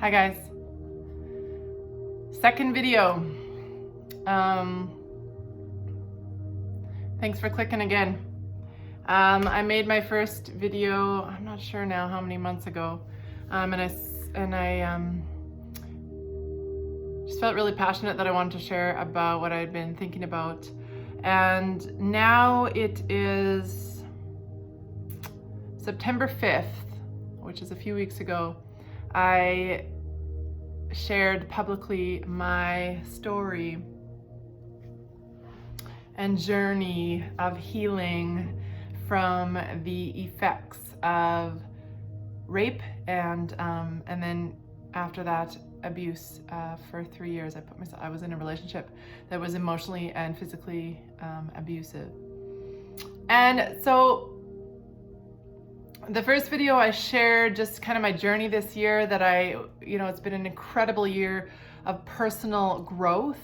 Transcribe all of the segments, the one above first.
Hi guys. Second video. Thanks for clicking again. I made my first video, I'm not sure now how many months ago, and I just felt really passionate that I wanted to share about what I had been thinking about. And now it is September 5th, which is a few weeks ago. I shared publicly my story and journey of healing from the effects of rape and then after that abuse. For 3 years I was in a relationship that was emotionally and physically abusive. And so the first video I shared just kind of my journey this year, that it's been an incredible year of personal growth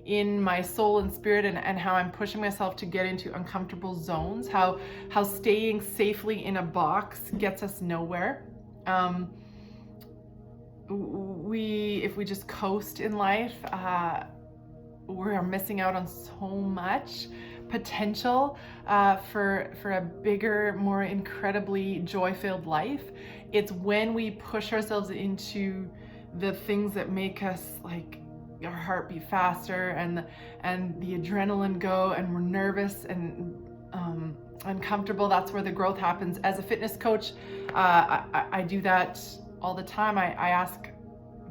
in my soul and spirit, and how I'm pushing myself to get into uncomfortable zones, how staying safely in a box gets us nowhere. If we just coast in life, we're missing out on so much potential for a bigger, more incredibly joy-filled life. It's when we push ourselves into the things that make us like our heart beat faster and the adrenaline go, and we're nervous and uncomfortable. That's where the growth happens. As a fitness coach, I do that all the time. I ask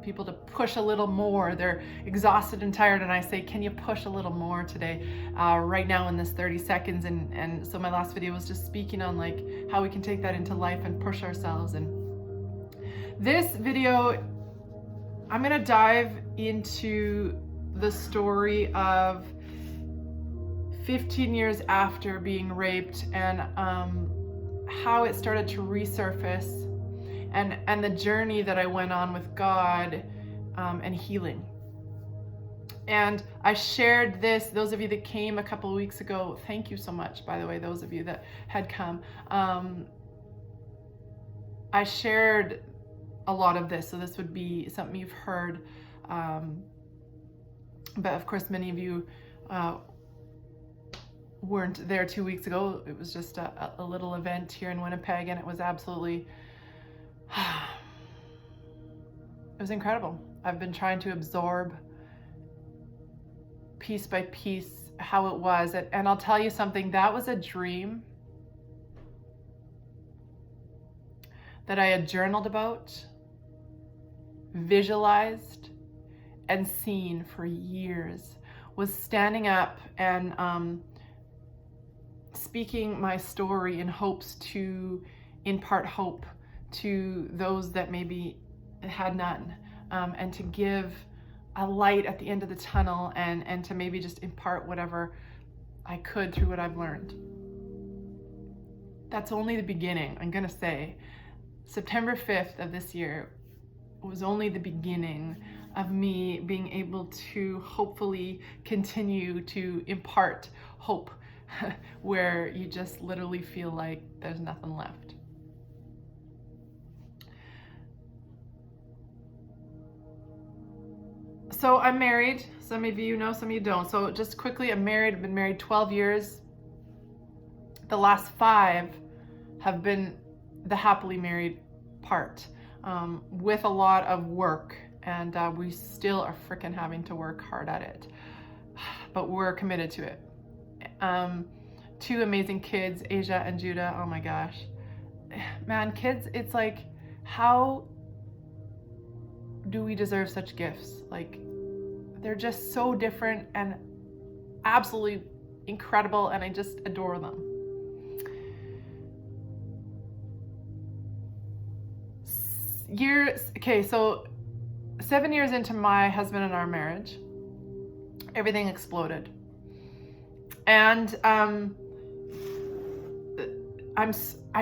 people to push a little more. They're exhausted and tired, and I say, can you push a little more today, right now in this 30 seconds? And so my last video was just speaking on like how we can take that into life and push ourselves. And this video, I'm gonna dive into the story of 15 years after being raped, and how it started to resurface, and the journey that I went on with God and healing. And I shared this, those of you that came a couple of weeks ago, thank you so much, by the way, those of you that had come. I shared a lot of this, so this would be something you've heard. But of course, many of you weren't there 2 weeks ago. It was just a little event here in Winnipeg, and it was absolutely, it was incredible. I've been trying to absorb piece by piece how it was. And I'll tell you something, that was a dream that I had journaled about, visualized, and seen for years. Was standing up and speaking my story in hopes to impart hope to those that maybe had none, and to give a light at the end of the tunnel, and to maybe just impart whatever I could through what I've learned. That's only the beginning. I'm gonna say September 5th of this year was only the beginning of me being able to hopefully continue to impart hope where you just literally feel like there's nothing left. So I'm married. Some of you know, some of you don't. So just quickly, I'm married. I've been married 12 years. The last 5 have been the happily married part, with a lot of work, and we still are freaking having to work hard at it, but we're committed to it. 2 amazing kids, Asia and Judah. Oh my gosh, man, kids, it's like, how do we deserve such gifts? Like, they're just so different and absolutely incredible, and I just adore them. Okay, so 7 years into my husband and our marriage, everything exploded. And I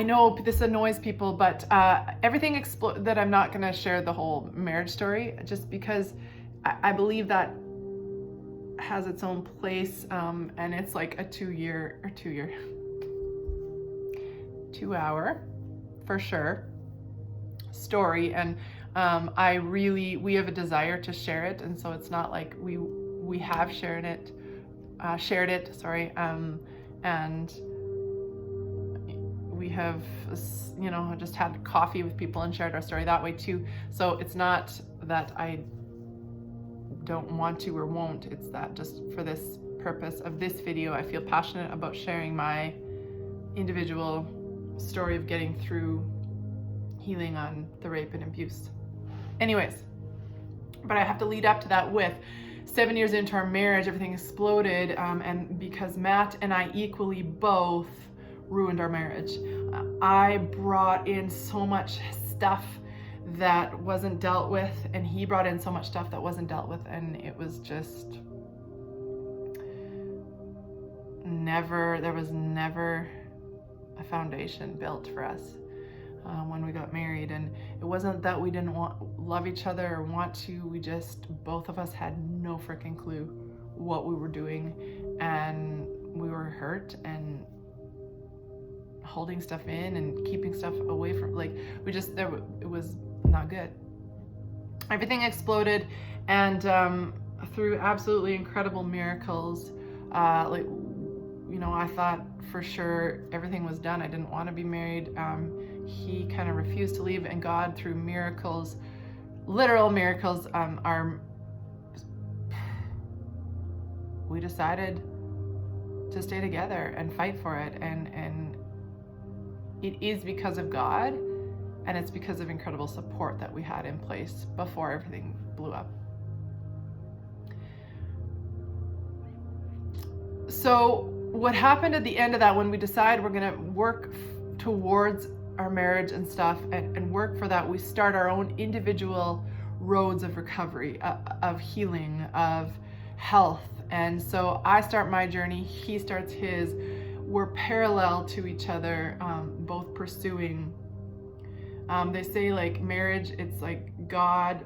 know this annoys people, but everything exploded. That I'm not gonna share the whole marriage story, just because I believe that has its own place, and it's like a 2 hour for sure story, and We have a desire to share it, and so it's not like we have shared it, and we have, just had coffee with people and shared our story that way too. So it's not that I don't want to or won't, it's that just for this purpose of this video, I feel passionate about sharing my individual story of getting through healing on the rape and abuse. Anyways, but I have to lead up to that with 7 years into our marriage, everything exploded, and because Matt and I equally both ruined our marriage. I brought in so much stuff that wasn't dealt with, and he brought in so much stuff that wasn't dealt with, and it was just there was never a foundation built for us when we got married. And it wasn't that we didn't love each other or want to, both of us had no freaking clue what we were doing, and we were hurt and holding stuff in and keeping stuff away from, it was not good. Everything exploded, and through absolutely incredible miracles, I thought for sure everything was done. I didn't want to be married. He kind of refused to leave, and God, through miracles, literal miracles, we decided to stay together and fight for it, and it is because of God, and it's because of incredible support that we had in place before everything blew up. So what happened at the end of that, when we decided we're going to work towards our marriage and stuff, and work for that, we start our own individual roads of recovery, of healing, of health. And so I start my journey, he starts his. We're parallel to each other, both pursuing. They say like marriage, it's like God,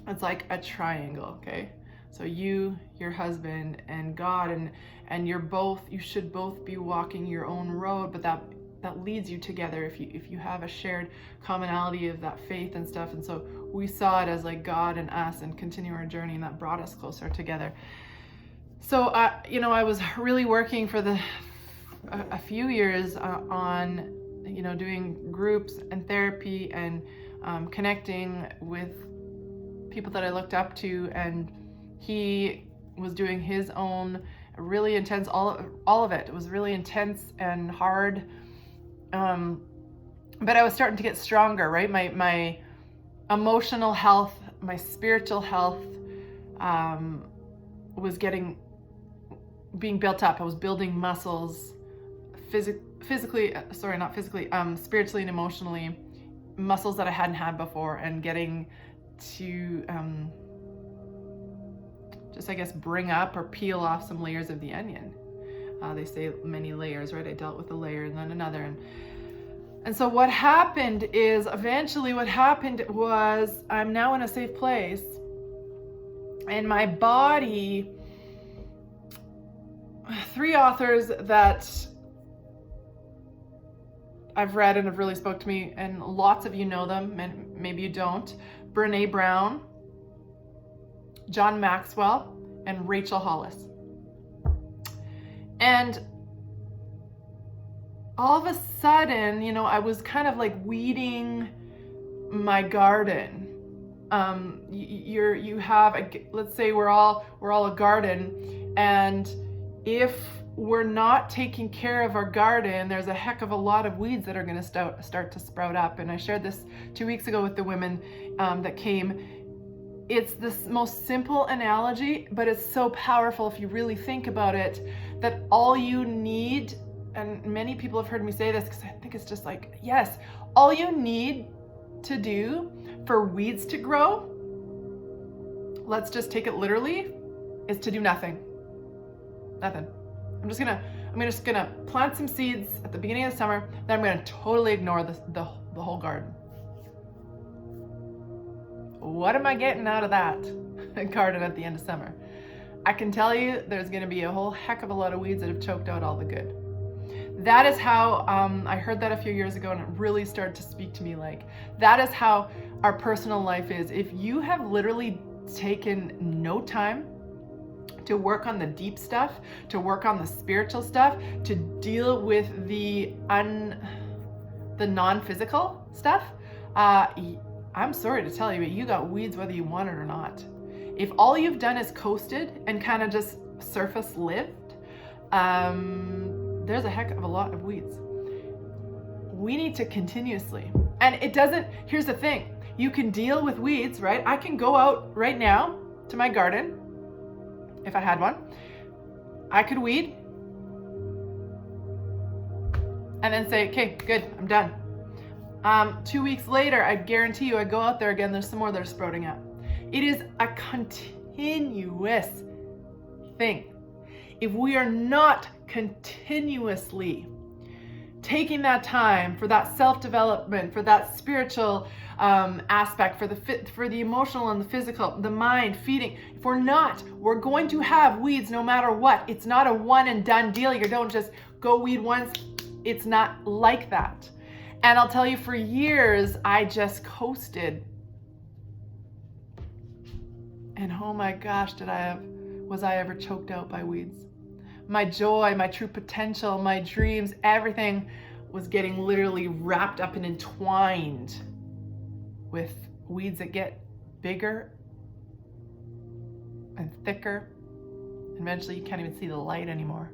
it's like a triangle, okay? So you, your husband, and God, and you should both be walking your own road, but that leads you together if you have a shared commonality of that faith and stuff. And so we saw it as like God and us, and continue our journey, and that brought us closer together. So I was really working for a few years on doing groups and therapy, and connecting with people that I looked up to, and he was doing his own really intense, all of it. It was really intense and hard, but I was starting to get stronger, right? My emotional health, my spiritual health was being built up. I was building muscles, spiritually and emotionally, muscles that I hadn't had before, and getting to bring up or peel off some layers of the onion. They say many layers, right? I dealt with a layer and then another, and so what happened is, eventually what happened was, I'm now in a safe place, and my body, 3 authors that I've read and have really spoke to me, and lots of you know them, and maybe you don't. Brene Brown, John Maxwell, and Rachel Hollis. And all of a sudden, I was kind of like weeding my garden. Let's say we're all a garden, and if we're not taking care of our garden, there's a heck of a lot of weeds that are going to start to sprout up. And I shared this 2 weeks ago with the women that came. It's the most simple analogy, but it's so powerful if you really think about it, that all you need, and many people have heard me say this because I think it's just like, yes, all you need to do for weeds to grow, let's just take it literally, is to do nothing. Nothing. I'm just gonna plant some seeds at the beginning of the summer, then I'm gonna totally ignore the whole garden. What am I getting out of that garden at the end of summer? I can tell you there's gonna be a whole heck of a lot of weeds that have choked out all the good. That is how, I heard that a few years ago and it really started to speak to me. Like, that is how our personal life is. If you have literally taken no time to work on the deep stuff, to work on the spiritual stuff, to deal with the non-physical stuff, I'm sorry to tell you, but you got weeds whether you want it or not. If all you've done is coasted and kind of just surface lived, there's a heck of a lot of weeds. We need to continuously, and it doesn't, here's the thing, you can deal with weeds, right? I can go out right now to my garden, if I had one, I could weed, and then say, okay, good, I'm done. 2 weeks later, I guarantee you, I go out there again, there's some more that are sprouting up. It is a continuous thing. If we are not continuously taking that time for that self-development, for that spiritual aspect, for the emotional and the physical, the mind, feeding, if we're not, we're going to have weeds no matter what. It's not a one and done deal. You don't just go weed once. It's not like that. And I'll tell you, for years, I just coasted. And oh my gosh, was I ever choked out by weeds? My joy, my true potential, my dreams, everything was getting literally wrapped up and entwined with weeds that get bigger and thicker. And eventually you can't even see the light anymore.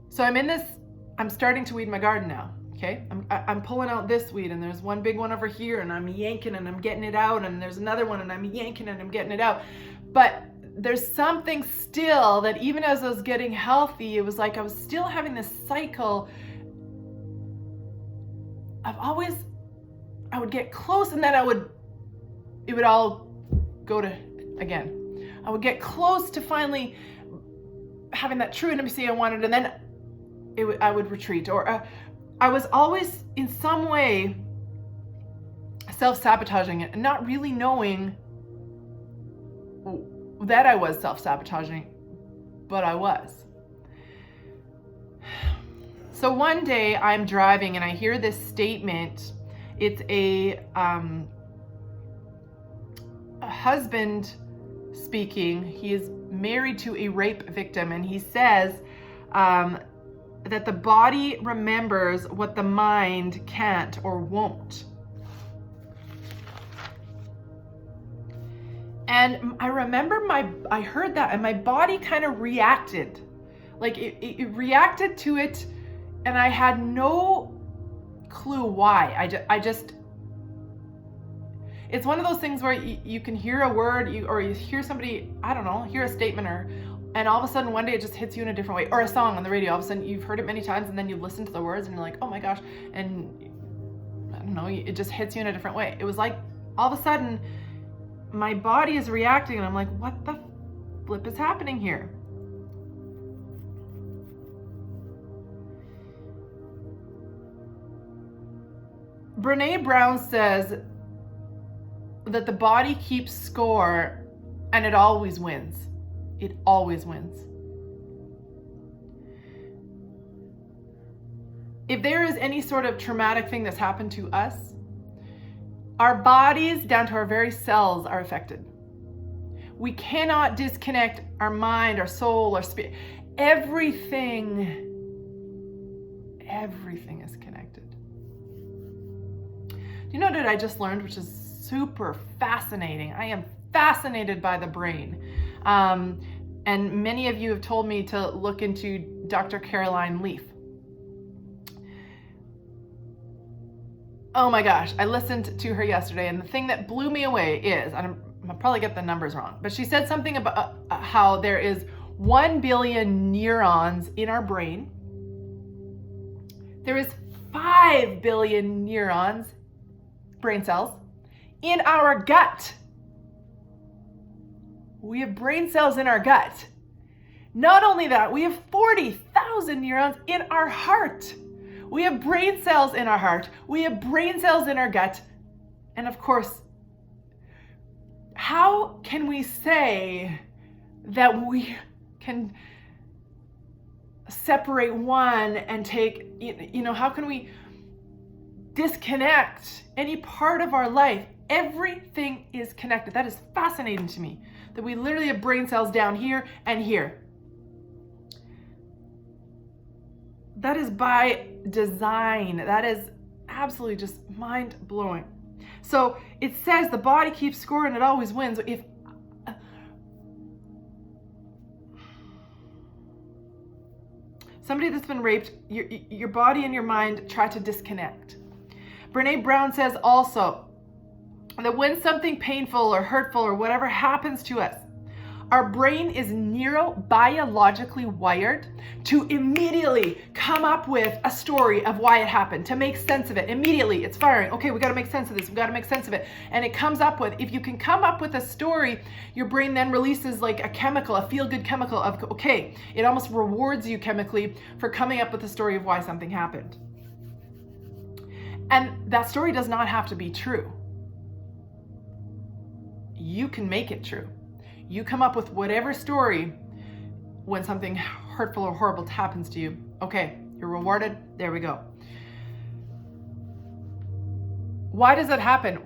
So I'm starting to weed my garden now. Okay, I'm pulling out this weed, and there's one big one over here, and I'm yanking and I'm getting it out, and there's another one and I'm yanking and I'm getting it out. But there's something still that even as I was getting healthy, it was like I was still having this cycle of I would get close, and then it would all go to again. I would get close to finally having that true intimacy I wanted, and then I would retreat, or I was always in some way self-sabotaging it and not really knowing that I was self-sabotaging, but I was. So one day I'm driving and I hear this statement. It's a husband speaking. He is married to a rape victim, and he says that the body remembers what the mind can't or won't. And I remember I heard that and my body kind of reacted. Like it reacted to it, and I had no clue why. It's one of those things where you can hear a word, or you hear somebody, I don't know, hear a statement, and all of a sudden one day it just hits you in a different way. Or a song on the radio, all of a sudden you've heard it many times, and then you listen to the words and you're like, oh my gosh, and I don't know, it just hits you in a different way. It was like all of a sudden my body is reacting, and I'm like, what the flip is happening here? Brene Brown says that the body keeps score, and it always wins. It always wins. If there is any sort of traumatic thing that's happened to us, our bodies, down to our very cells, are affected. We cannot disconnect our mind, our soul, our spirit. Everything is connected. Do you know what I just learned, which is super fascinating? I am fascinated by the brain. And many of you have told me to look into Dr. Caroline Leaf. Oh my gosh, I listened to her yesterday, and the thing that blew me away is, and I'll probably get the numbers wrong, but she said something about how there is 1 billion neurons in our brain. There is 5 billion neurons, brain cells, in our gut. We have brain cells in our gut. Not only that, we have 40,000 neurons in our heart. We have brain cells in our heart. We have brain cells in our gut. And of course, how can we say that we can separate one and take, how can we disconnect any part of our life? Everything is connected. That is fascinating to me, that we literally have brain cells down here and here. That is by design. That is absolutely just mind-blowing. So it says the body keeps score and it always wins. If somebody that's been raped, your body and your mind try to disconnect. Brene Brown says also that when something painful or hurtful or whatever happens to us, our brain is neurobiologically wired to immediately come up with a story of why it happened, to make sense of it. Immediately, it's firing. Okay, we got to make sense of this. We got to make sense of it. And it comes up with, if you can come up with a story, your brain then releases like a chemical, a feel-good chemical of, okay, it almost rewards you chemically for coming up with a story of why something happened. And that story does not have to be true. You can make it true. You come up with whatever story when something hurtful or horrible happens to you. Okay, you're rewarded. There we go. Why does that happen?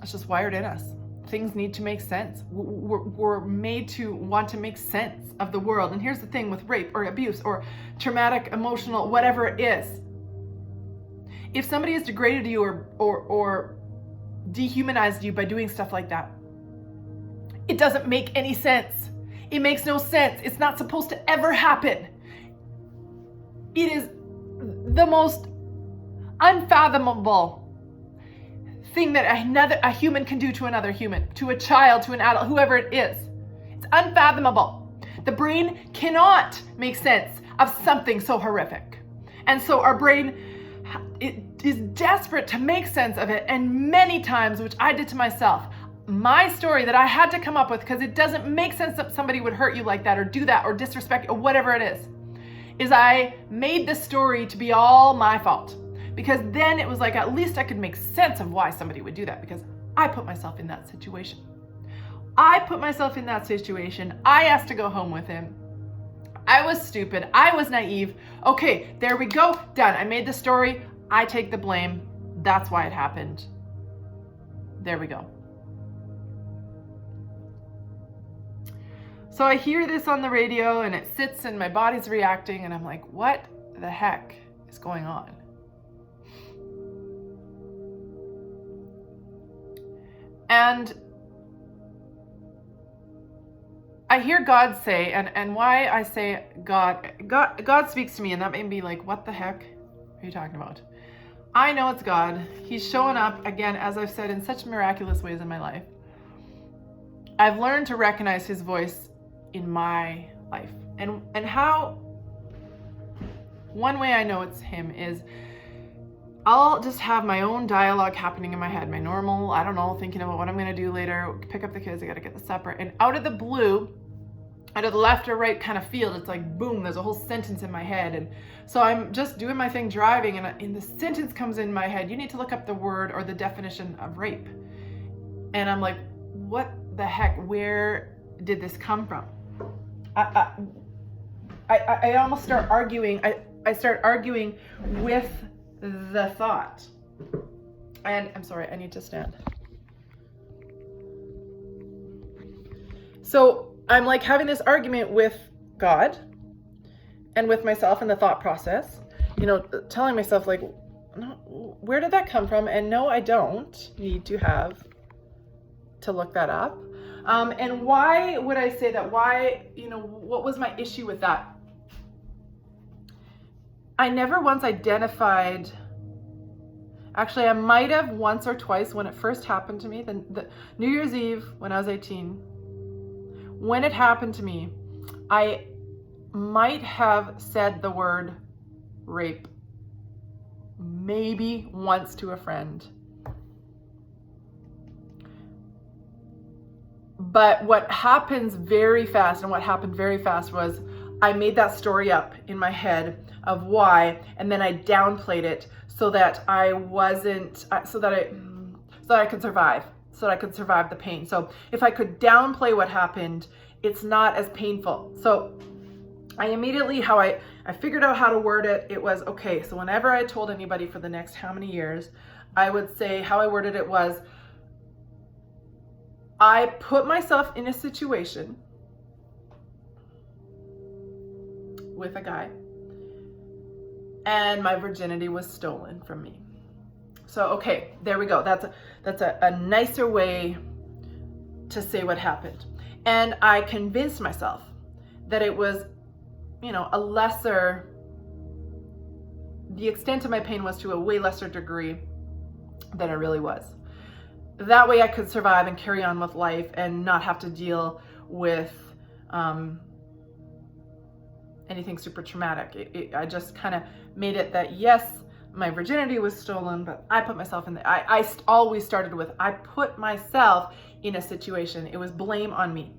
It's just wired in us. Things need to make sense. We're made to want to make sense of the world. And here's the thing with rape or abuse or traumatic, emotional, whatever it is. If somebody has degraded you or dehumanized you by doing stuff like that, it doesn't make any sense. It makes no sense. It's not supposed to ever happen. It is the most unfathomable thing that a human can do to another human, to a child, to an adult, whoever it is. It's unfathomable. The brain cannot make sense of something so horrific. And so our brain, it is desperate to make sense of it. And many times, which I did to myself, my story that I had to come up with, because it doesn't make sense that somebody would hurt you like that or do that or disrespect you or whatever it is I made the story to be all my fault. Because then it was like, at least I could make sense of why somebody would do that, because I put myself in that situation. I asked to go home with him. I was stupid. I was naive. Okay, there we go. Done. I made the story. I take the blame. That's why it happened. There we go. So I hear this on the radio and it sits and my body's reacting and I'm like, what the heck is going on? And I hear God say, and why I say God speaks to me, and that made me like, what the heck are you talking about? I know it's God. He's showing up again, as I've said, in such miraculous ways in my life. I've learned to recognize his voice in my life. And how, one way I know it's him is I'll just have my own dialogue happening in my head, my normal, I don't know, thinking about what I'm gonna do later, pick up the kids, I gotta get the supper. And out of the blue, out of the left or right kind of field, it's like, boom, there's a whole sentence in my head. And so I'm just doing my thing driving and the sentence comes in my head, you need to look up the word or the definition of rape. And I'm like, what the heck, where did this come from? I almost start arguing. I start arguing with the thought. And I'm sorry, I need to stand. So I'm like having this argument with God and with myself in the thought process, telling myself like, no, where did that come from? And no, I don't need to look that up. And why would I say that? Why, what was my issue with that? I never once identified, actually I might have once or twice when it first happened to me, the New Year's Eve when I was 18, when it happened to me, I might have said the word rape, maybe once to a friend. But what happens very fast, and what happened very fast was I made that story up in my head of why, and then I downplayed it so that I could survive, so that I could survive the pain. So if I could downplay what happened, it's not as painful. So I immediately, I figured out how to word it. It was, okay, so whenever I told anybody for the next how many years, I would say, how I worded it was, I put myself in a situation with a guy and my virginity was stolen from me. So, okay, there we go. That's a nicer way to say what happened. And I convinced myself that it was, the extent of my pain was to a way lesser degree than it really was. That way I could survive and carry on with life and not have to deal with anything super traumatic. I just kind of made it that, yes, my virginity was stolen, but I put myself in I always started with, I put myself in a situation. It was blame on me.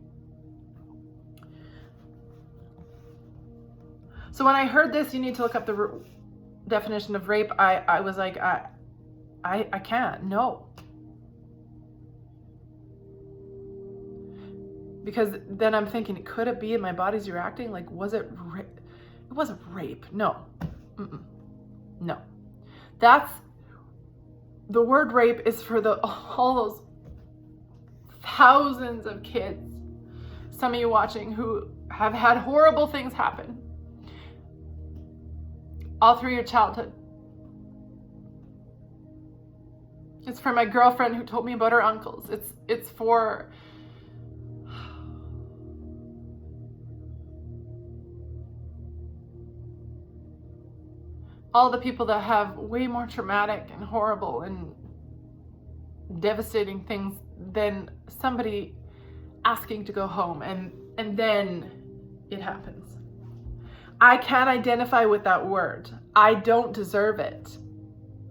So when I heard this, you need to look up the definition of rape, I was like, I can't, no. Because then I'm thinking, could it be my body's reacting? Like, was it rape? It wasn't rape, no. No. That's, the word rape is for all those thousands of kids, some of you watching, who have had horrible things happen all through your childhood. It's for my girlfriend who told me about her uncles. It's for all the people that have way more traumatic and horrible and devastating things than somebody asking to go home and then it happens. I can't identify with that word. I don't deserve it.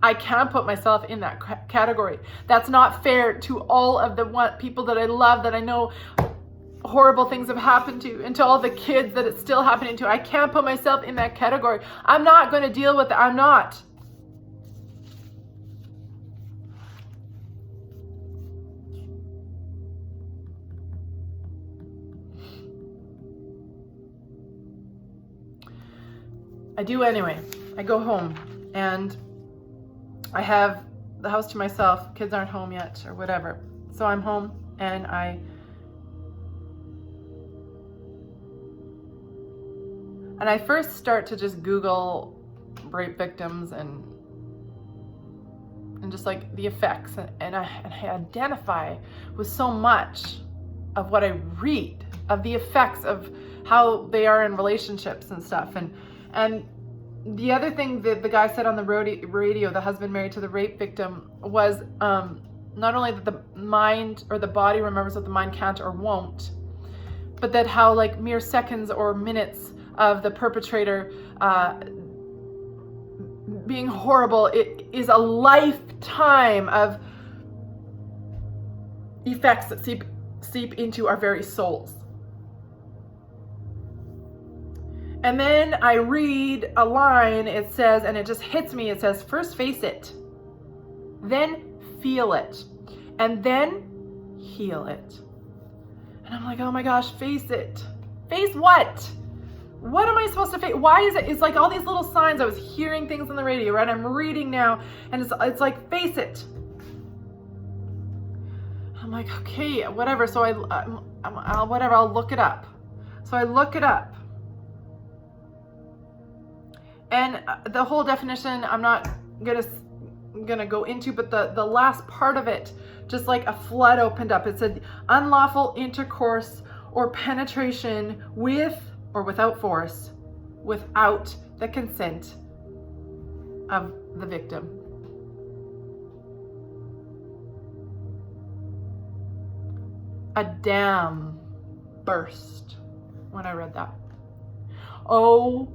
I can't put myself in that category. That's not fair to all of the people that I love, that I know horrible things have happened to, and to all the kids that it's still happening to. I can't put myself in that category. I'm not going to deal with it. I'm not. I do anyway. I go home and I have the house to myself. Kids aren't home yet or whatever. So I'm home and I first start to just Google rape victims and just like the effects, and I identify with so much of what I read of the effects of how they are in relationships and stuff. And the other thing that the guy said on the radio, the husband married to the rape victim, was not only that the mind or the body remembers what the mind can't or won't, but that how like mere seconds or minutes of the perpetrator being horrible, it is a lifetime of effects that seep into our very souls. And then I read a line, it says, and it just hits me, it says, first face it, then feel it, and then heal it. And I'm like, oh my gosh, face it. Face what? What am I supposed to face? Why is it? It's like all these little signs. I was hearing things on the radio, right? I'm reading now, and it's like, face it. I'm like, okay, whatever. So I'll look it up. So I look it up. And the whole definition, I'm not gonna go into, but the last part of it, just like a flood opened up. It said unlawful intercourse or penetration with or without force, without the consent of the victim. A dam burst when I read that. Oh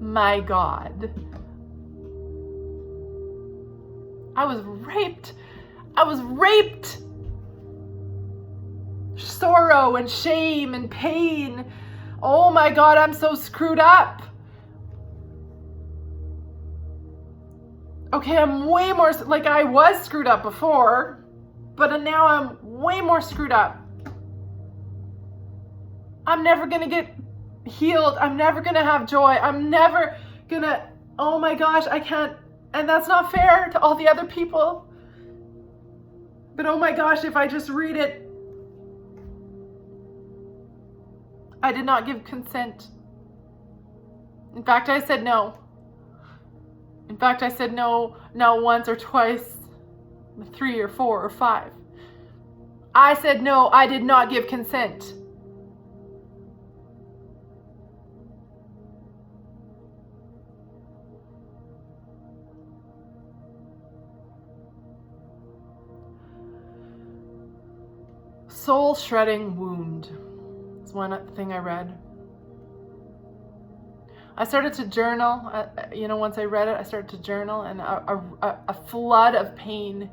my God. I was raped. I was raped. Sorrow and shame and pain. Oh my God, I'm so screwed up. Okay, I'm way more, like I was screwed up before. but now I'm way more screwed up. I'm never gonna get healed. I'm never gonna have joy. I'm never gonna, oh my gosh, I can't, and that's not fair to all the other people. But oh my gosh, if I just read it, I did not give consent. In fact, I said no. In fact, I said no, not once or twice, 3 or 4 or 5. I said no, I did not give consent. Soul shredding wound is one thing I read. I started to journal, once I read it, I started to journal, and a flood of pain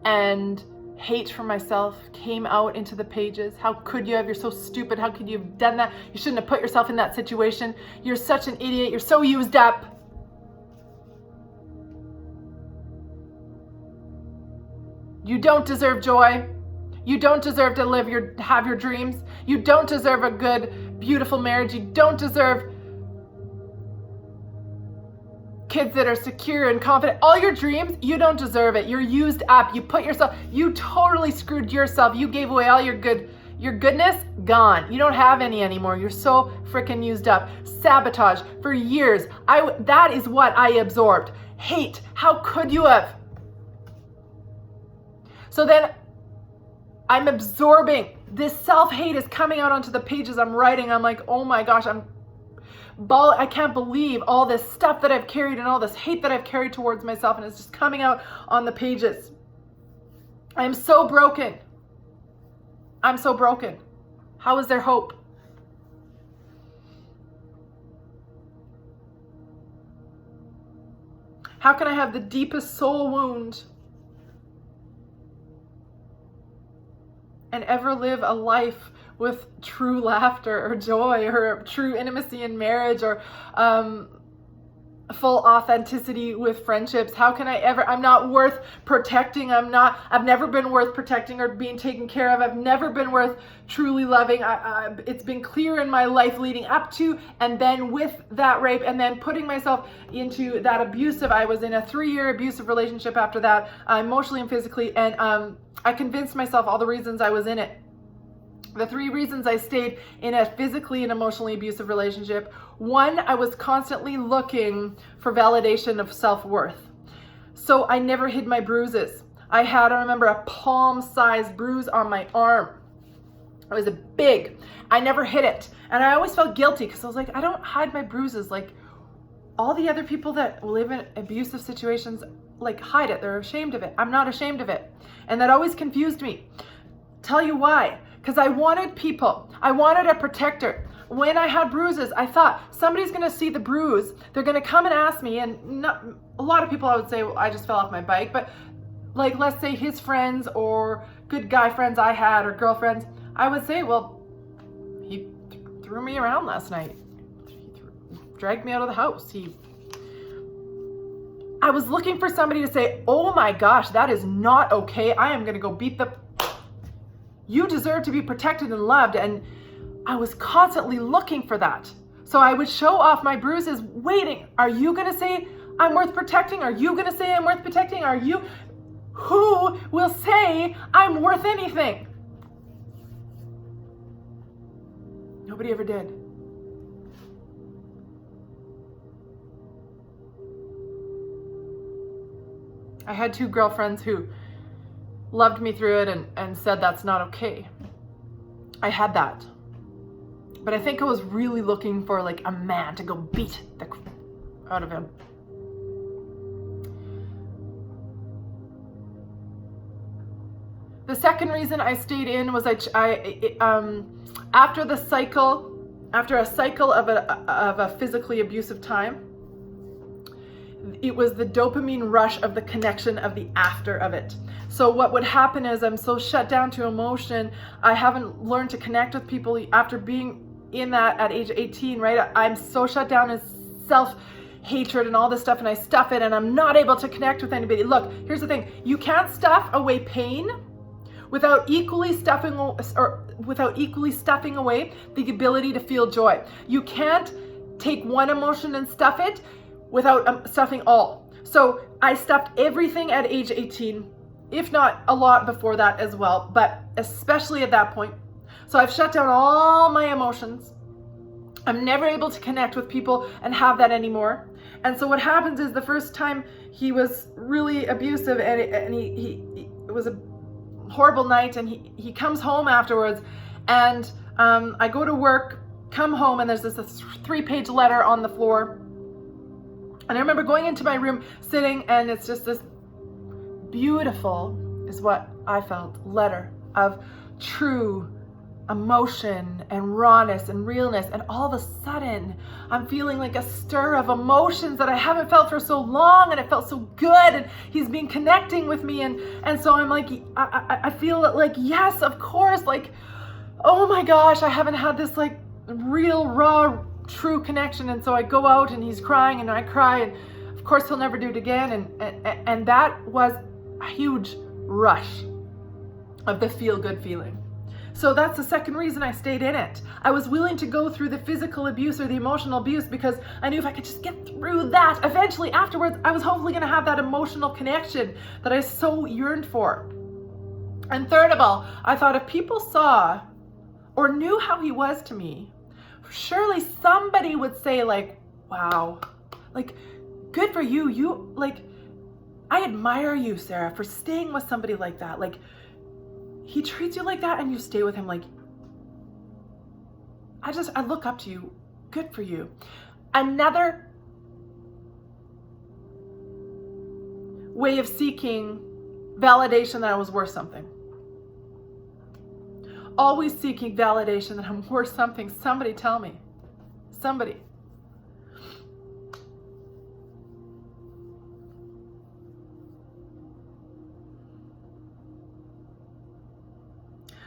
and hate for myself came out into the pages. How could you have? You're so stupid. How could you have done that? You shouldn't have put yourself in that situation. You're such an idiot. You're so used up. You don't deserve joy. You don't deserve to have your dreams. You don't deserve a good, beautiful marriage. You don't deserve kids that are secure and confident. All your dreams, you don't deserve it. You're used up. You totally screwed yourself. You gave away all your goodness, gone. You don't have any anymore. You're so freaking used up. Sabotage for years. That is what I absorbed. Hate. How could you have? So then I'm absorbing. This self-hate is coming out onto the pages I'm writing. I'm like, oh my gosh, I can't believe all this stuff that I've carried and all this hate that I've carried towards myself, and it's just coming out on the pages. I'm so broken. I'm so broken. How is there hope? How can I have the deepest soul wound and ever live a life with true laughter or joy or true intimacy in marriage or full authenticity with friendships? How can I ever? I'm not worth protecting. I've never been worth protecting or being taken care of. I've never been worth truly loving. It's been clear in my life leading up to and then with that rape and then putting myself into that abusive. I was in a 3-year abusive relationship after that, emotionally and physically, and I convinced myself all the reasons I was in it. The 3 reasons I stayed in a physically and emotionally abusive relationship. 1, I was constantly looking for validation of self-worth. So I never hid my bruises. I remember a palm-sized bruise on my arm. It was big. I never hid it. And I always felt guilty because I was like, I don't hide my bruises. Like all the other people that live in abusive situations, like hide it. They're ashamed of it. I'm not ashamed of it. And that always confused me. Tell you why. Because I wanted people. I wanted a protector. When I had bruises, I thought somebody's going to see the bruise. They're going to come and ask me. And a lot of people I would say, well, I just fell off my bike. But like, let's say his friends or good guy friends I had or girlfriends, I would say, well, he threw me around last night. He dragged me out of the house. I was looking for somebody to say, oh my gosh, that is not okay. I am going to go beat you deserve to be protected and loved. And I was constantly looking for that. So I would show off my bruises, waiting. Are you going to say I'm worth protecting? Are you going to say I'm worth protecting? Who will say I'm worth anything? Nobody ever did. I had 2 girlfriends who loved me through it and said that's not okay. I had that. But I think I was really looking for like a man to go beat the out of him. The second reason I stayed in was after a cycle of a physically abusive time, it was the dopamine rush of the connection of the after of it. So what would happen is I'm so shut down to emotion. I haven't learned to connect with people after being in that at age 18, right? I'm so shut down in self-hatred and all this stuff, and I stuff it and I'm not able to connect with anybody. Look, here's the thing. You can't stuff away pain. without equally stuffing away the ability to feel joy. You can't take one emotion and stuff it without stuffing all. So I stuffed everything at age 18, if not a lot before that as well, but especially at that point. So I've shut down all my emotions. I'm never able to connect with people and have that anymore. And so what happens is the first time he was really abusive, and it was a horrible night, and he comes home afterwards, and I go to work, come home, and there's this 3-page letter on the floor. And I remember going into my room, sitting, and it's just this beautiful, is what I felt, letter of true emotion and rawness and realness. And all of a sudden I'm feeling like a stir of emotions that I haven't felt for so long, and it felt so good, and he's been connecting with me, and so I'm like, I feel like, yes, of course, like, oh my gosh, I haven't had this like real raw true connection. And so I go out, and he's crying, and I cry, and of course he'll never do it again, and that was a huge rush of the feel good feeling. So that's the second reason I stayed in it. I was willing to go through the physical abuse or the emotional abuse because I knew if I could just get through that, eventually afterwards, I was hopefully going to have that emotional connection that I so yearned for. And third of all, I thought if people saw or knew how he was to me, surely somebody would say like, wow, like, good for you. You, like, I admire you, Sarah, for staying with somebody like that. Like, he treats you like that and you stay with him. Like, I look up to you. Good for you. Another way of seeking validation that I was worth something. Always seeking validation that I'm worth something. Somebody tell me. Somebody.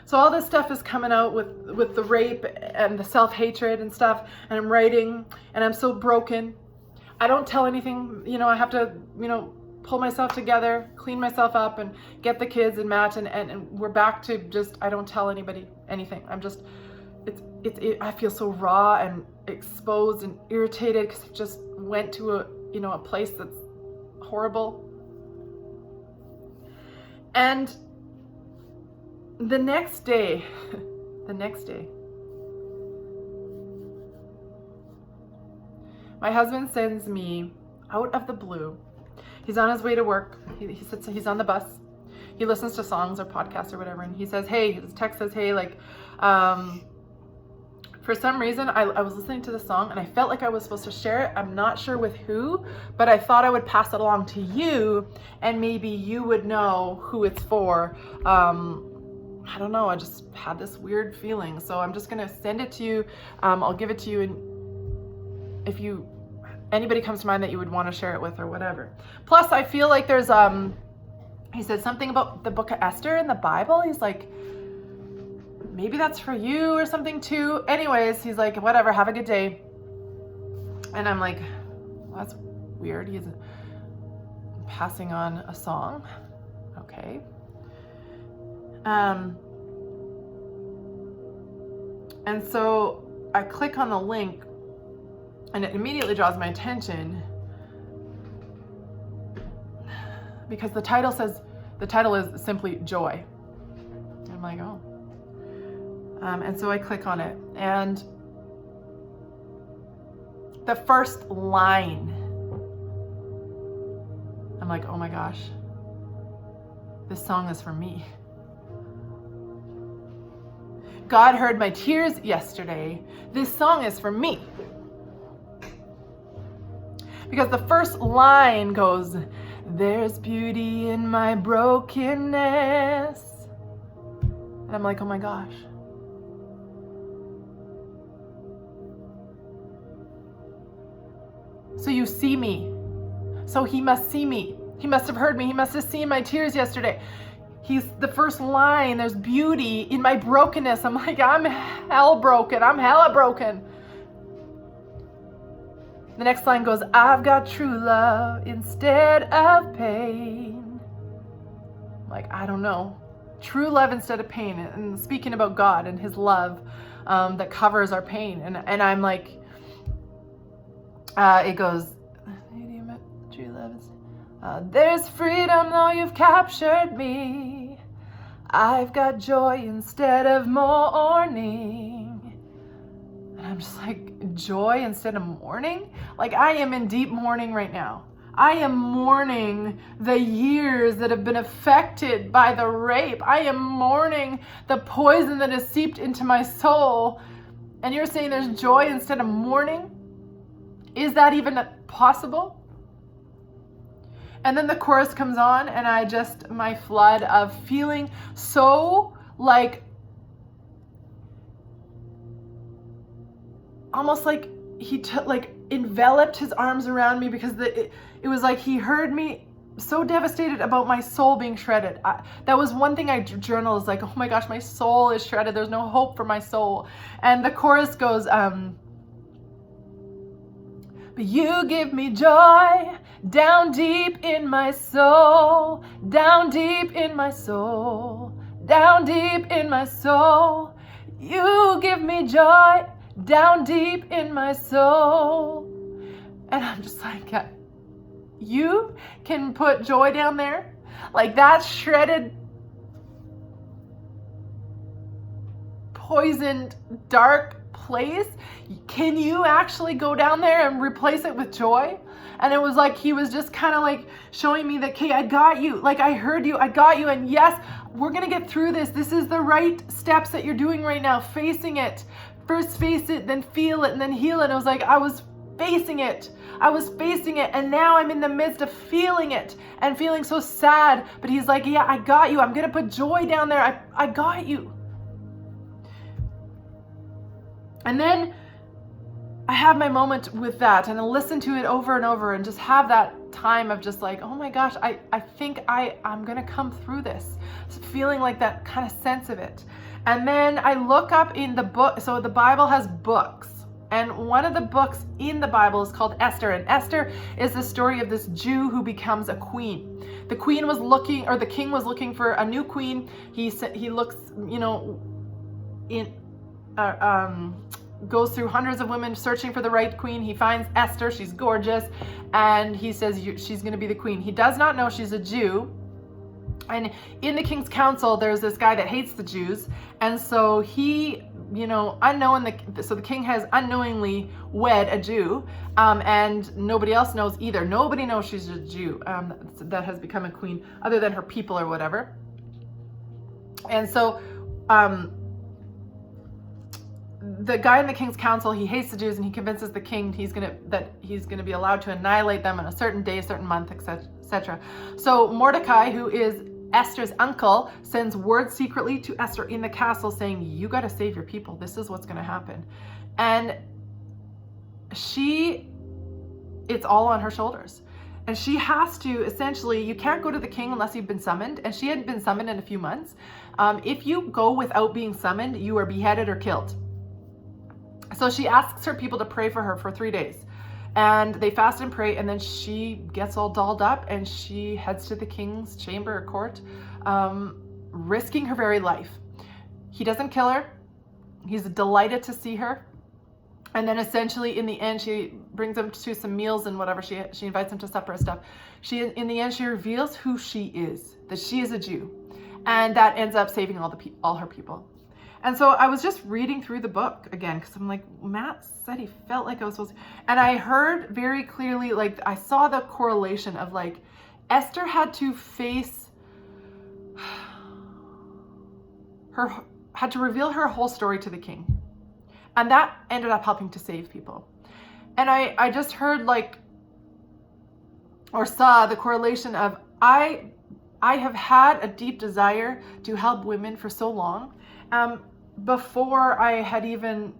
So all this stuff is coming out with the rape and the self-hatred and stuff, and I'm writing, and I'm so broken. I don't tell anything, I have to, pull myself together, clean myself up, and get the kids and Matt, and we're back to just, I don't tell anybody anything. I'm just, I feel so raw and exposed and irritated because I just went to a place that's horrible. And the next day, my husband sends me out of the blue. He's on his way to work. He sits, he's on the bus. He listens to songs or podcasts or whatever, and he says, hey, his text says, hey, like, for some reason, I was listening to the song and I felt like I was supposed to share it. I'm not sure with who, but I thought I would pass it along to you, and maybe you would know who it's for. I don't know, I just had this weird feeling. So I'm just gonna send it to you. I'll give it to you, and if anybody comes to mind that you would want to share it with or whatever. Plus, I feel like there's, he said something about the book of Esther in the Bible. He's like, maybe that's for you or something too. Anyways, he's like, whatever, have a good day. And I'm like, well, that's weird. He's passing on a song. Okay. And so I click on the link, and it immediately draws my attention because the title is simply joy. And I'm like, oh. And so I click on it, and the first line, I'm like, oh my gosh, this song is for me. God heard my tears yesterday. This song is for me. Because the first line goes, there's beauty in my brokenness. And I'm like, oh my gosh. So you see me. So he must see me. He must have heard me. He must have seen my tears yesterday. He's the first line, there's beauty in my brokenness. I'm like, I'm hell broken. I'm hella broken. The next line goes, I've got true love instead of pain. I'm like, I don't know. true love instead of pain, and speaking about God and his love that covers our pain. And I'm like, it goes, true love is, there's freedom though you've captured me. I've got joy instead of mourning. And I'm just like, joy instead of mourning? Like, I am in deep mourning right now. I am mourning the years that have been affected by the rape. I am mourning the poison that has seeped into my soul. And you're saying there's joy instead of mourning? Is that even possible? And then the chorus comes on, and my flood of feeling so like, almost like he enveloped his arms around me, because it was like he heard me so devastated about my soul being shredded. That was one thing I journaled, is like, oh my gosh, my soul is shredded. There's no hope for my soul. And the chorus goes, but you give me joy down deep in my soul, down deep in my soul, down deep in my soul. You give me joy down deep in my soul. And I'm just like, yeah, you can put joy down there? Like, that shredded, poisoned, dark place? Can you actually go down there and replace it with joy? And it was like he was just kind of like showing me that, okay, I got you. Like, I heard you, I got you. And yes, we're going to get through this. This is the right steps that you're doing right now. Facing it. First face it, then feel it, and then heal it. And it was like, I was facing it. I was facing it. And now I'm in the midst of feeling it and feeling so sad. But he's like, yeah, I got you. I'm going to put joy down there. I got you. And then I have my moment with that, and I listen to it over and over, and just have that time of just like, oh my gosh, I think I'm gonna come through this. Feeling like that kind of sense of it. And then I look up in the book, so the Bible has books, and one of the books in the Bible is called Esther, and Esther is the story of this Jew who becomes a queen. The queen was looking, or the king was looking for a new queen. He looks, goes through hundreds of women searching for the right queen. He finds Esther. She's gorgeous, and he says she's going to be the queen. He does not know she's a Jew. And in the king's council, there's this guy that hates the Jews, and so he, so the king has unknowingly wed a Jew, and nobody else knows either. Nobody knows she's a Jew that has become a queen, other than her people or whatever. And so, the guy in the king's council, he hates the Jews, and he convinces the king that he's gonna be allowed to annihilate them on a certain day, a certain month, etc. So Mordecai, who is Esther's uncle, sends word secretly to Esther in the castle saying, you got to save your people. This is what's going to happen. And it's all on her shoulders. And she has to, essentially, you can't go to the king unless you've been summoned. And she hadn't been summoned in a few months. If you go without being summoned, you are beheaded or killed. So she asks her people to pray for her for 3 days. And they fast and pray, and then she gets all dolled up, and she heads to the king's chamber or court, risking her very life. He doesn't kill her. He's delighted to see her. And then essentially in the end, she brings him to some meals and whatever. She invites him to supper and stuff. In the end, she reveals who she is, that she is a Jew. And that ends up saving all her people. And so I was just reading through the book again, because I'm like, Matt said he felt like I was supposed to. And I heard very clearly, like, I saw the correlation of, like, Esther had to had to reveal her whole story to the king. And that ended up helping to save people. And I just heard, like, or saw the correlation of, I have had a deep desire to help women for so long. Before I had even,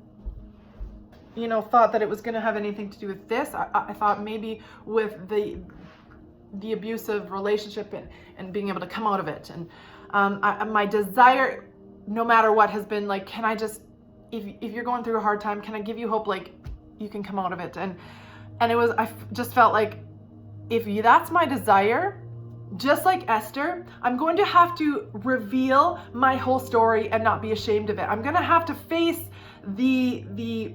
thought that it was going to have anything to do with this, I thought maybe with the abusive relationship and being able to come out of it. And my desire, no matter what, has been like, can I just, if you're going through a hard time, can I give you hope, like, you can come out of it? And it was, I just felt like, if that's my desire, just like Esther, I'm going to have to reveal my whole story and not be ashamed of it. I'm going to have to face the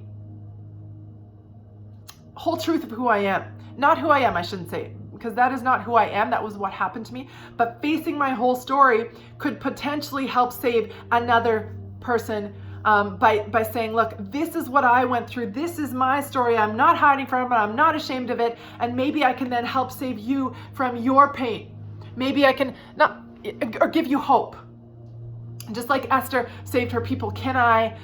whole truth of who I am. Not who I am, I shouldn't say, because that is not who I am. That was what happened to me. But facing my whole story could potentially help save another person by saying, look, this is what I went through. This is my story. I'm not hiding from it. I'm not ashamed of it. And maybe I can then help save you from your pain. Maybe I can or give you hope. Just like Esther saved her people, can I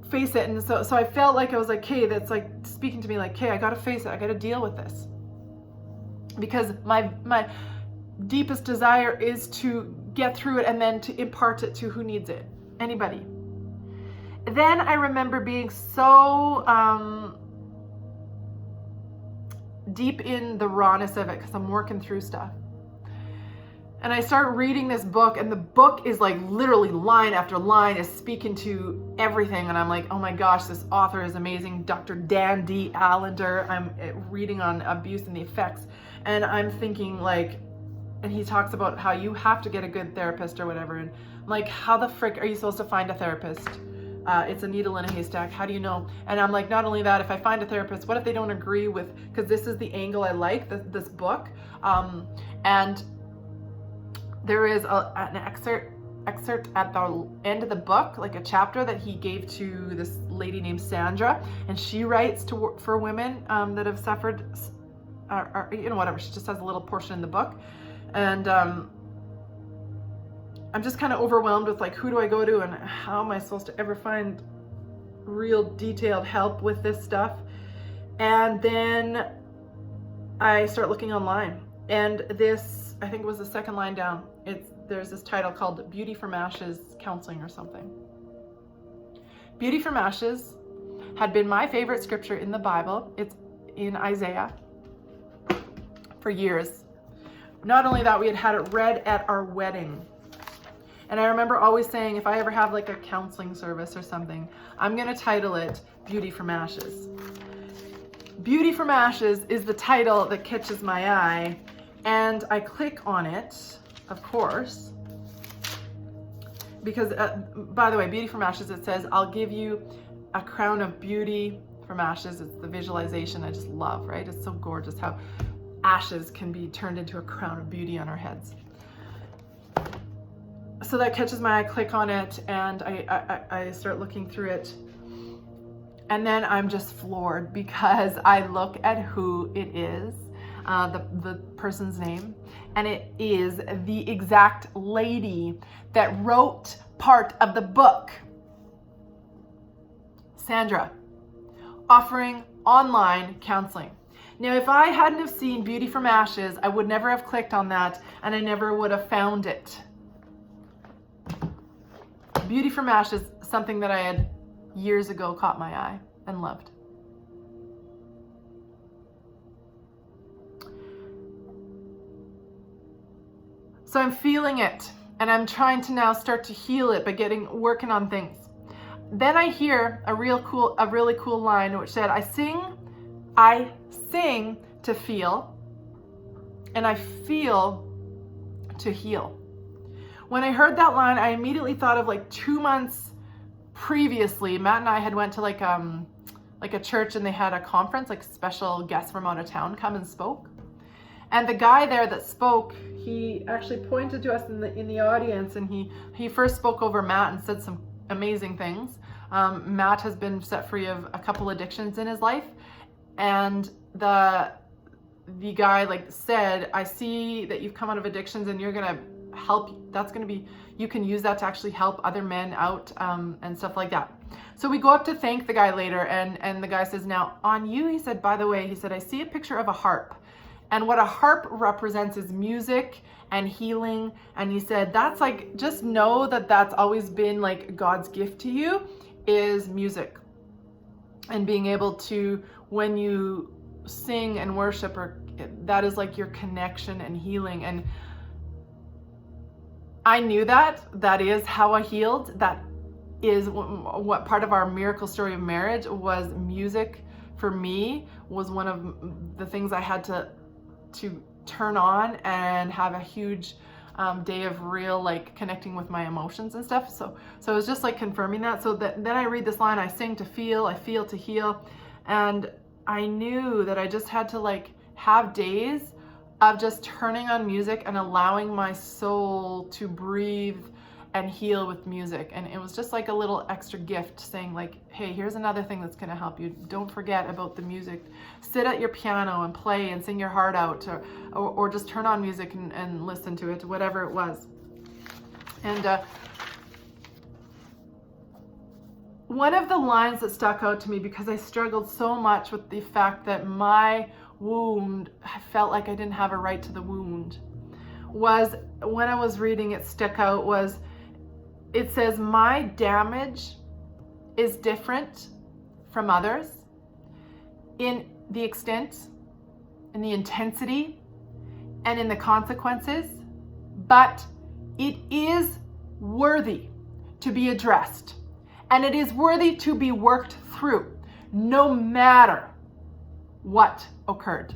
face it? And so I felt like I was like, okay, that's like speaking to me like, okay, I got to face it. I got to deal with this. Because my deepest desire is to get through it and then to impart it to who needs it. Anybody. Then I remember being so deep in the rawness of it because I'm working through stuff. And I start reading this book, and the book is like literally line after line is speaking to everything. And I'm like, oh my gosh, this author is amazing. Dr. Dan D. Allender. I'm reading on abuse and the effects. And I'm thinking like, and he talks about how you have to get a good therapist or whatever. And I'm like, how the frick are you supposed to find a therapist? It's a needle in a haystack. How do you know? And I'm like, not only that, if I find a therapist, what if they don't agree with, because this is the angle I like, this book. And there is an excerpt at the end of the book, like a chapter that he gave to this lady named Sandra, and she writes for women that have suffered, or whatever. She just has a little portion in the book, and I'm just kind of overwhelmed with like, who do I go to, and how am I supposed to ever find real detailed help with this stuff? And then I start looking online, and this, I think it was the second line down. There's this title called Beauty from Ashes Counseling or something. Beauty from Ashes had been my favorite scripture in the Bible. It's in Isaiah for years. Not only that, we had it read at our wedding. And I remember always saying, if I ever have like a counseling service or something, I'm going to title it Beauty from Ashes. Beauty from Ashes is the title that catches my eye. And I click on it, of course, because, by the way, Beauty from Ashes, it says, I'll give you a crown of beauty from ashes. It's the visualization I just love, right? It's so gorgeous how ashes can be turned into a crown of beauty on our heads. So that catches my eye, I click on it, and I start looking through it. And then I'm just floored because I look at who it is. The person's name, and it is the exact lady that wrote part of the book. Sandra, offering online counseling. Now, if I hadn't have seen Beauty from Ashes, I would never have clicked on that, and I never would have found it. Beauty from Ashes, something that I had years ago caught my eye and loved. So I'm feeling it, and I'm trying to now start to heal it by working on things. Then I hear a really cool line which said, I sing to feel, and I feel to heal. When I heard that line, I immediately thought of like 2 months previously, Matt and I had went to like a church, and they had a conference, like special guests from out of town come and spoke. And the guy there that spoke, he actually pointed to us in the audience, and he first spoke over Matt and said some amazing things. Matt has been set free of a couple addictions in his life, and the guy like said, I see that you've come out of addictions, and you're gonna help. That's gonna be, you can use that to actually help other men out and stuff like that. So we go up to thank the guy later, and the guy says, now on you, he said, by the way, he said, I see a picture of a harp. And what a harp represents is music and healing. And he said, that's like, just know that that's always been like God's gift to you, is music. And being able to, when you sing and worship, or that is like your connection and healing. And I knew that is how I healed. That is what part of our miracle story of marriage was. Music for me was one of the things I had to turn on and have a huge day of real like connecting with my emotions and stuff. So it was just like confirming that. So then I read this line, I sing to feel, I feel to heal. And I knew that I just had to like have days of just turning on music and allowing my soul to breathe and heal with music. And it was just like a little extra gift saying like, hey, here's another thing that's gonna help you. Don't forget about the music. Sit at your piano and play and sing your heart out, or just turn on music and listen to it, whatever it was. And one of the lines that stuck out to me, because I struggled so much with the fact that my wound, I felt like I didn't have a right to the wound, was when I was reading it, stuck out was, it says, my damage is different from others in the extent, in the intensity, and in the consequences, but it is worthy to be addressed, and it is worthy to be worked through, no matter what occurred.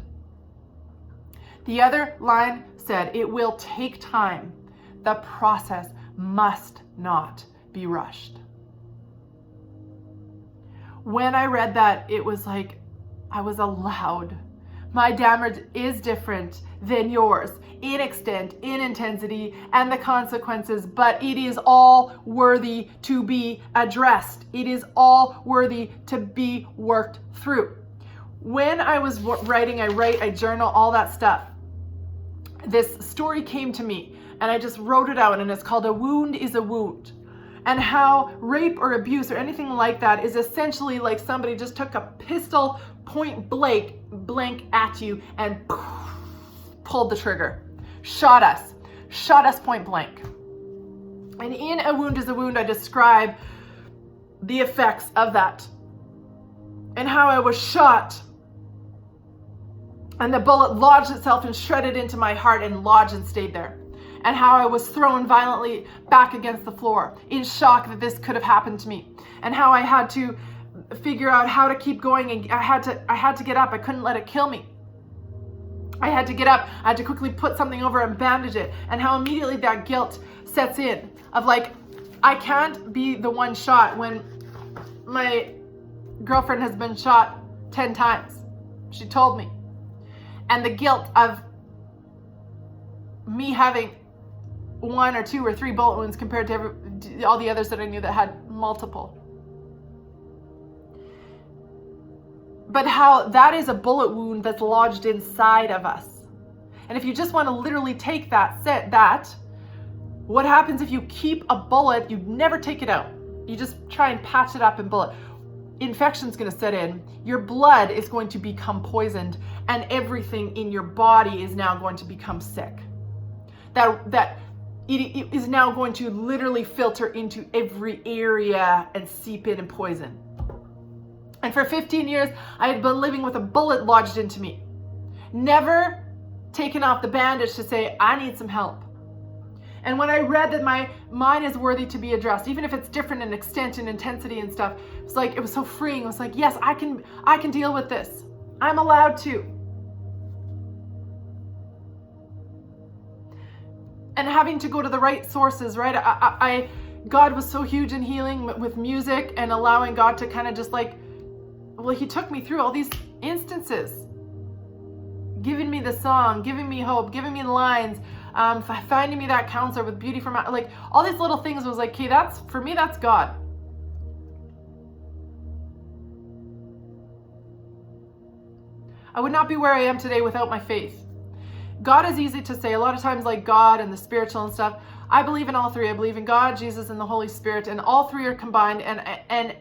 The other line said, it will take time. The process must not be rushed. When I read that, it was like I was allowed. My damage is different than yours in extent, in intensity, and the consequences, but it is all worthy to be addressed. It is all worthy to be worked through. When I was writing, I journal, all that stuff. This story came to me and I just wrote it out, and it's called A Wound is a Wound. And how rape or abuse or anything like that is essentially like somebody just took a pistol point blank at you and pulled the trigger. Shot us point blank. And in A Wound is a Wound, I describe the effects of that and how I was shot and the bullet lodged itself and shredded into my heart and lodged and stayed there. And how I was thrown violently back against the floor in shock that this could have happened to me. And how I had to figure out how to keep going, and I had to get up. I couldn't let it kill me. I had to get up. I had to quickly put something over and bandage it. And how immediately that guilt sets in of like, I can't be the one shot when my girlfriend has been shot 10 times. She told me. And the guilt of me having 1 or 2 or 3 bullet wounds compared to all the others that I knew that had multiple. But how that is a bullet wound that's lodged inside of us. And if you just want to literally take that, what happens if you keep a bullet, you never take it out. You just try and patch it up in bullet. Infection's going to set in. Your blood is going to become poisoned, and everything in your body is now going to become sick. That it is now going to literally filter into every area and seep in and poison. And for 15 years, I had been living with a bullet lodged into me. Never taken off the bandage to say, I need some help. And when I read that mine is worthy to be addressed, even if it's different in extent and intensity and stuff, it's like, it was so freeing. It was like, yes, I can deal with this. I'm allowed to. And having to go to the right sources, right? God was so huge in healing with music and allowing God to kind of just like, well, he took me through all these instances, giving me the song, giving me hope, giving me lines, finding me that counselor with beauty from, like all these little things was like, okay, for me, that's God. I would not be where I am today without my faith. God is easy to say. A lot of times, like God and the spiritual and stuff, I believe in all three. I believe in God, Jesus, and the Holy Spirit, and all three are combined. And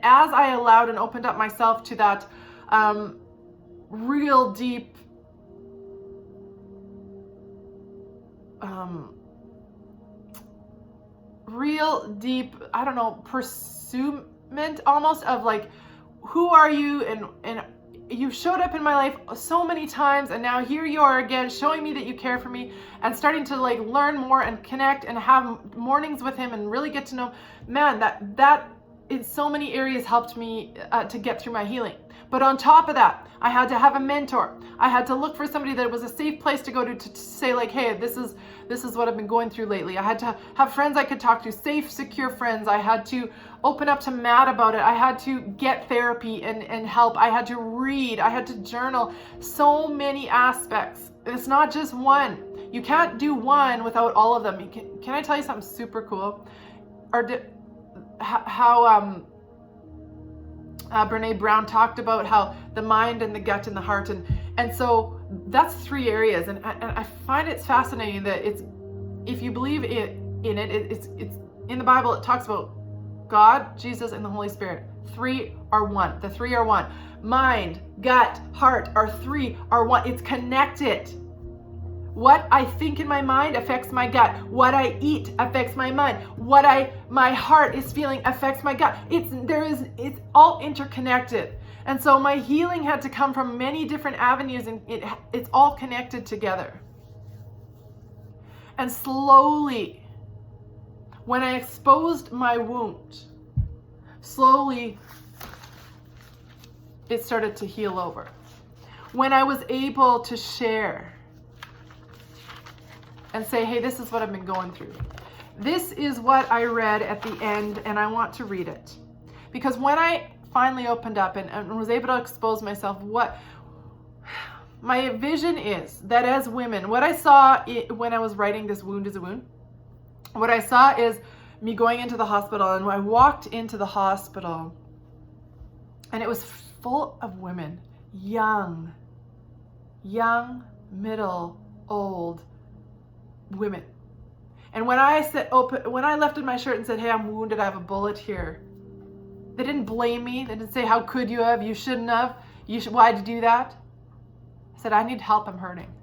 as I allowed and opened up myself to that real deep I don't know, pursuit almost of like, who are you? And you showed up in my life so many times, and now here you are again, showing me that you care for me, and starting to like learn more and connect and have mornings with him and really get to know, man, that in so many areas helped me to get through my healing. But on top of that, I had to have a mentor. I had to look for somebody that was a safe place to go to say like, hey, this is what I've been going through lately. I had to have friends I could talk to, safe, secure friends. I had to open up to Matt about it. I had to get therapy and help. I had to read. I had to journal. So many aspects. It's not just one. You can't do one without all of them. Can I tell you something super cool? How Brene Brown talked about how the mind and the gut and the heart, and so that's 3 areas, and I find it's fascinating that it's, if you believe it's in the Bible, it talks about God, Jesus, and the Holy Spirit. 3 are one. The 3 are one. Mind, gut, heart are 3 are one. It's connected. What I think in my mind affects my gut. What I eat affects my mind. What my heart is feeling affects my gut. It's all interconnected. And so my healing had to come from many different avenues, and it's all connected together. And slowly, when I exposed my wound, slowly it started to heal over. When I was able to share and say, hey, this is what I've been going through. This is what I read at the end, and I want to read it. Because when I finally opened up and was able to expose myself, what my vision is that as women, what I saw when I was writing This Wound is a Wound, what I saw is me going into the hospital, and I walked into the hospital, and it was full of women, young, middle, old women. And when I lifted my shirt and said, hey, I'm wounded, I have a bullet here, they didn't blame me. They didn't say, how could you have? You shouldn't have. Why'd you do that? I said, I need help, I'm hurting.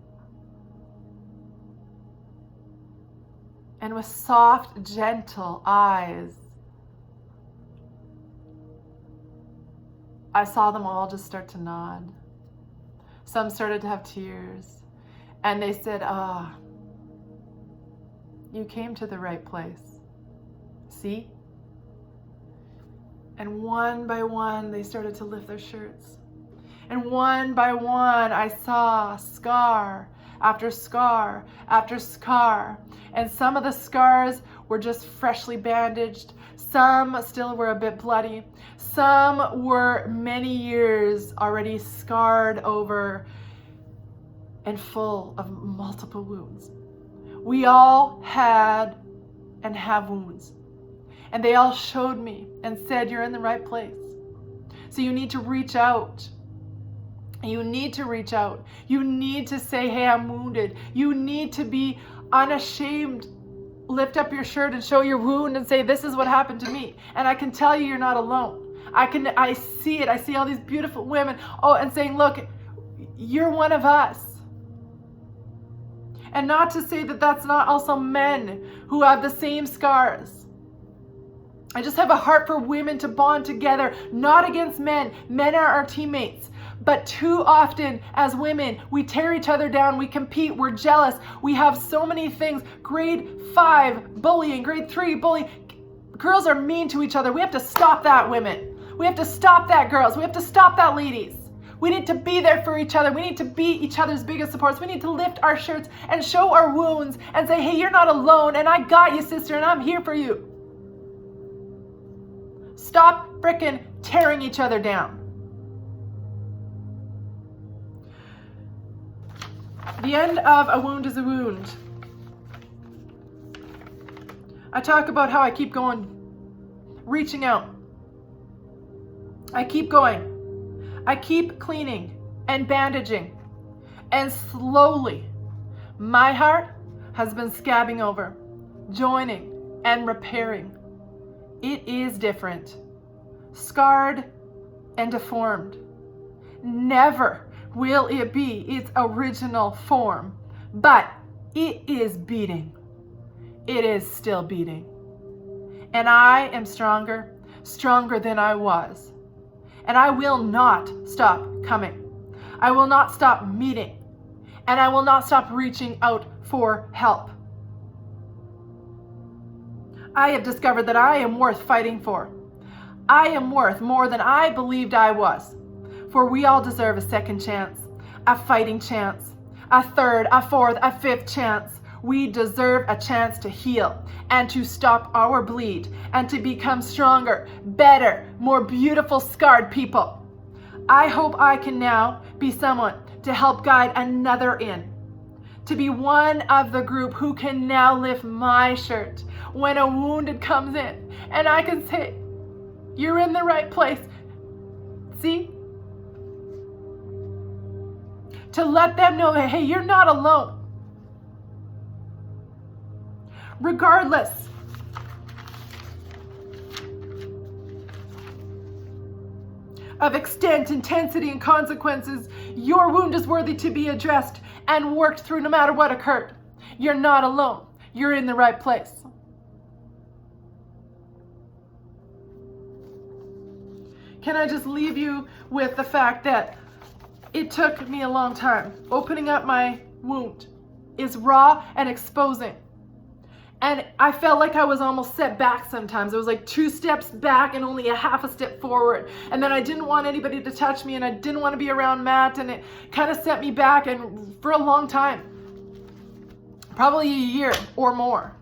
And with soft, gentle eyes, I saw them all just start to nod. Some started to have tears. And they said, you came to the right place. See? And one by one, they started to lift their shirts. And one by one, I saw scar after scar after scar. And some of the scars were just freshly bandaged. Some still were a bit bloody. Some were many years already scarred over and full of multiple wounds. We all had and have wounds. And they all showed me and said, you're in the right place. So you need to reach out. You need to reach out. You need to say, hey, I'm wounded. You need to be unashamed. Lift up your shirt and show your wound and say, this is what happened to me. And I can tell you, you're not alone. I see it. I see all these beautiful women. And saying, look, you're one of us. And not to say that that's not also men who have the same scars. I just have a heart for women to bond together, not against men. Men are our teammates. But too often as women, we tear each other down, we compete, we're jealous. We have so many things. Grade 5 bullying, grade 3 bullying. Girls are mean to each other. We have to stop that, women. We have to stop that, girls. We have to stop that, ladies. We need to be there for each other. We need to be each other's biggest supports. We need to lift our shirts and show our wounds and say, hey, you're not alone, and I got you, sister, and I'm here for you. Stop frickin' tearing each other down. The end of A Wound is a Wound. I talk about how I keep going, reaching out. I keep going. I keep cleaning and bandaging. And slowly, my heart has been scabbing over, joining and repairing. It is different, scarred and deformed. Never will it be its original form, but it is beating. It is still beating. And I am stronger than I was. And I will not stop coming. I will not stop meeting. And I will not stop reaching out for help. I have discovered that I am worth fighting for. I am worth more than I believed I was. For we all deserve a second chance, a fighting chance, a third, a fourth, a fifth chance. We deserve a chance to heal and to stop our bleed and to become stronger, better, more beautiful, scarred people. I hope I can now be someone to help guide another in, to be one of the group who can now lift my shirt when a wounded comes in, and I can say, you're in the right place. See? To let them know that, hey, you're not alone. Regardless of extent, intensity, and consequences, your wound is worthy to be addressed and worked through no matter what occurred. You're not alone. You're in the right place. Can I just leave you with the fact that it took me a long time. Opening up my wound is raw and exposing. And I felt like I was almost set back sometimes. It was like 2 steps back and only a half a step forward. And then I didn't want anybody to touch me, and I didn't want to be around Matt, and it kind of set me back, and for a long time. Probably a year or more.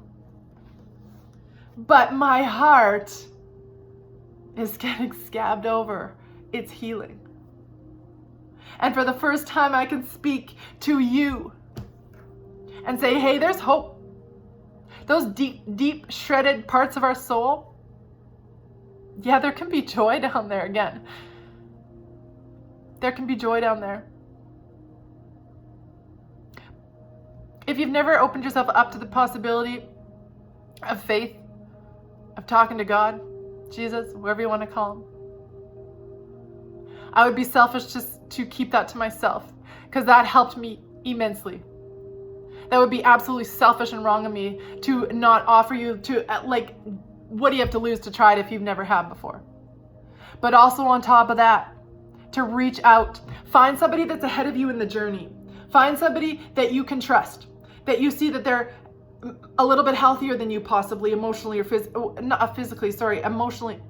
But my heart is getting scabbed over. It's healing. And for the first time I can speak to you and say, hey, there's hope. Those deep, deep shredded parts of our soul, yeah, there can be joy down there again. There can be joy down there. If you've never opened yourself up to the possibility of faith, of talking to God, Jesus, whoever you want to call him, I would be selfish just to keep that to myself, because that helped me immensely. That would be absolutely selfish and wrong of me to not offer you to, like, what do you have to lose to try it if you've never had before? But also on top of that, to reach out. Find somebody that's ahead of you in the journey. Find somebody that you can trust, that you see that they're a little bit healthier than you, possibly emotionally or emotionally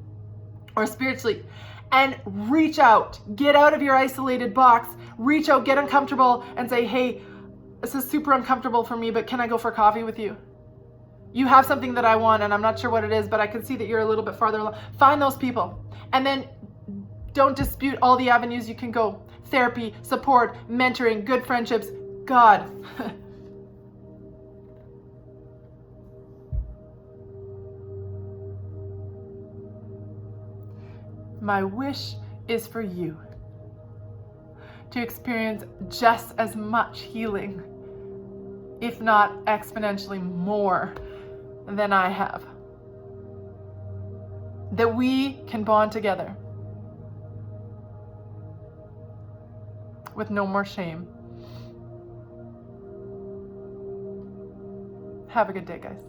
or spiritually. And reach out. Get out of your isolated box. Reach out, get uncomfortable, and say, hey, this is super uncomfortable for me, but can I go for coffee with you? You have something that I want, and I'm not sure what it is, but I can see that you're a little bit farther along. Find those people. And then don't dispute all the avenues you can go. Therapy, support, mentoring, good friendships, God. My wish is for you to experience just as much healing, if not exponentially more than I have. That we can bond together with no more shame. Have a good day, guys.